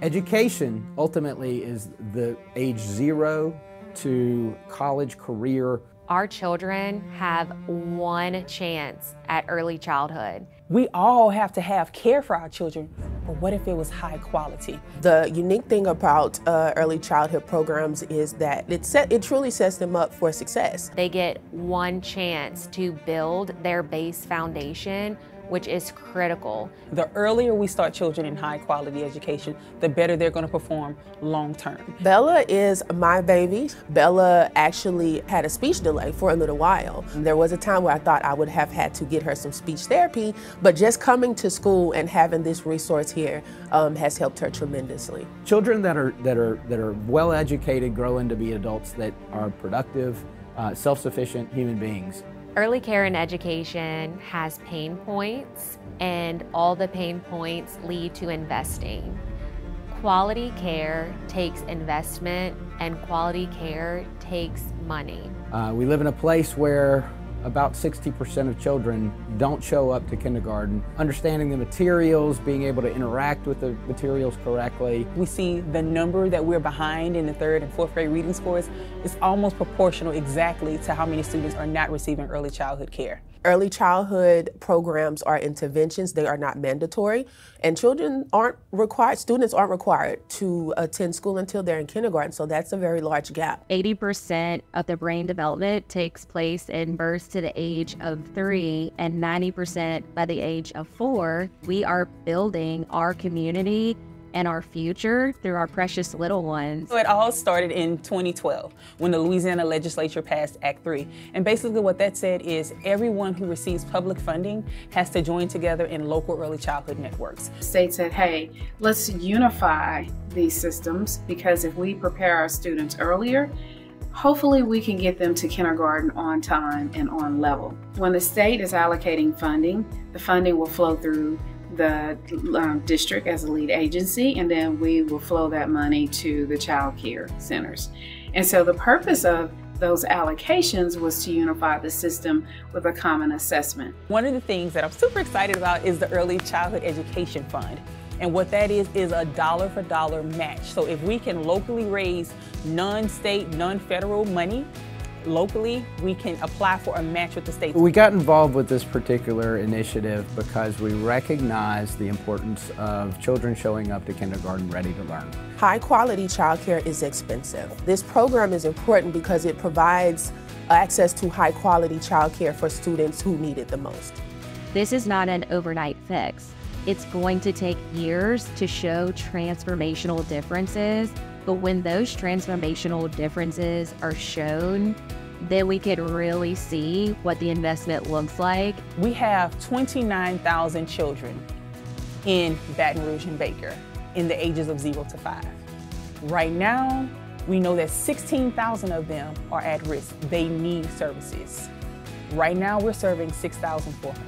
Education ultimately is the age 0 to college career. Our children have one chance at early childhood. We all have to have care for our children, but what if it was high quality? The unique thing about early childhood programs is that it truly sets them up for success. They get one chance to build their base foundation, which is critical. The earlier we start children in high quality education, the better they're going to perform long term. Bella is my baby. Bella actually had a speech delay for a little while. There was a time where I thought I would have had to get her some speech therapy, but just coming to school and having this resource here has helped her tremendously. Children that are well educated grow into be adults that are productive, self-sufficient human beings. Early care and education has pain points, and all the pain points lead to investing. Quality care takes investment, and quality care takes money. We live in a place where about 60% of children don't show up to kindergarten. Understanding the materials, being able to interact with the materials correctly. We see the number that we're behind in the 3rd and 4th grade reading scores is almost proportional exactly to how many students are not receiving early childhood care. Early childhood programs are interventions. They are not mandatory, and students aren't required to attend school until they're in kindergarten, so that's a very large gap. 80% of the brain development takes place in birth to the age of 3 and 90% by the age of 4. We are building our community and our future through our precious little ones. So it all started in 2012 when the Louisiana legislature passed Act 3. And basically what that said is everyone who receives public funding has to join together in local early childhood networks. The state said, hey, let's unify these systems, because if we prepare our students earlier, hopefully we can get them to kindergarten on time and on level. When the state is allocating funding, the funding will flow through the district as a lead agency, and then we will flow that money to the child care centers. And so the purpose of those allocations was to unify the system with a common assessment. One of the things that I'm super excited about is the Early Childhood Education Fund. And what that is a dollar for dollar match. So if we can locally raise non-state, non-federal money, locally, we can apply for a match with the state. We got involved with this particular initiative because we recognize the importance of children showing up to kindergarten ready to learn. High quality childcare is expensive. This program is important because it provides access to high quality childcare for students who need it the most. This is not an overnight fix. It's going to take years to show transformational differences, but when those transformational differences are shown, then we can really see what the investment looks like. We have 29,000 children in Baton Rouge and Baker in the ages of 0 to 5. Right now, we know that 16,000 of them are at risk. They need services. Right now, we're serving 6,400.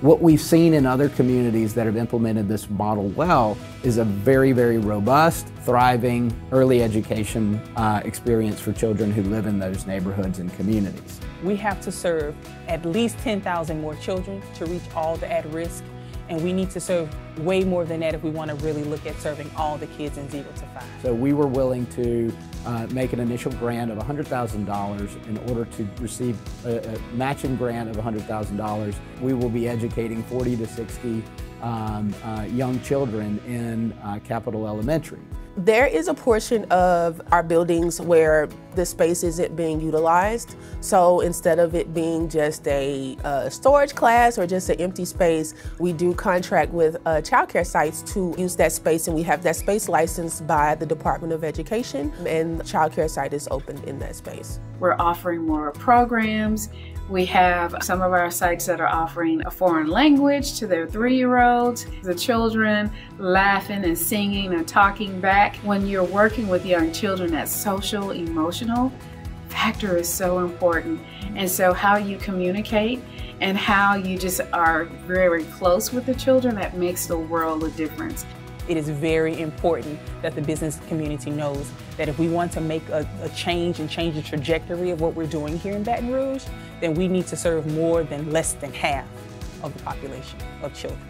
What we've seen in other communities that have implemented this model well is a very, very robust, thriving early education experience for children who live in those neighborhoods and communities. We have to serve at least 10,000 more children to reach all the at-risk, and we need to serve way more than that if we want to really look at serving all the kids in 0 to 5. So we were willing to make an initial grant of $100,000 in order to receive a matching grant of $100,000. We will be educating 40 to 60 young children in Capitol Elementary. There is a portion of our buildings where the space isn't being utilized. So instead of it being just a storage class or just an empty space, we do contract with childcare sites to use that space, and we have that space licensed by the Department of Education, and the childcare site is open in that space. We're offering more programs. We have some of our sites that are offering a foreign language to their 3-year-olds. The children laughing and singing and talking back. When you're working with young children, that social, emotional factor is so important. And so how you communicate and how you just are very close with the children, that makes the world of difference. It is very important that the business community knows that if we want to make a change and change the trajectory of what we're doing here in Baton Rouge, then we need to serve more than less than half of the population of children.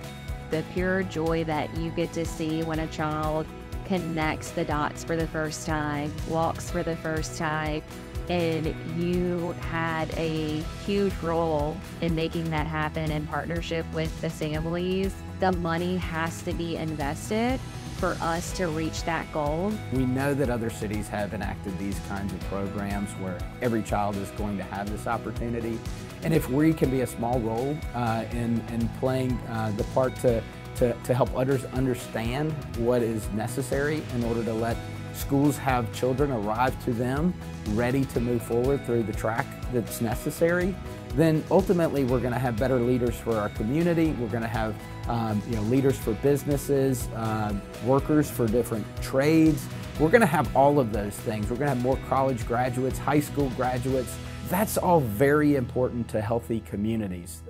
The pure joy that you get to see when a child connects the dots for the first time, walks for the first time, and you had a huge role in making that happen in partnership with the families. The money has to be invested for us to reach that goal. We know that other cities have enacted these kinds of programs where every child is going to have this opportunity. And if we can be a small role in playing the part to help others understand what is necessary in order to let schools have children arrive to them ready to move forward through the track that's necessary, then ultimately we're going to have better leaders for our community. We're going to have leaders for businesses, workers for different trades. We're going to have all of those things. We're going to have more college graduates, high school graduates. That's all very important to healthy communities.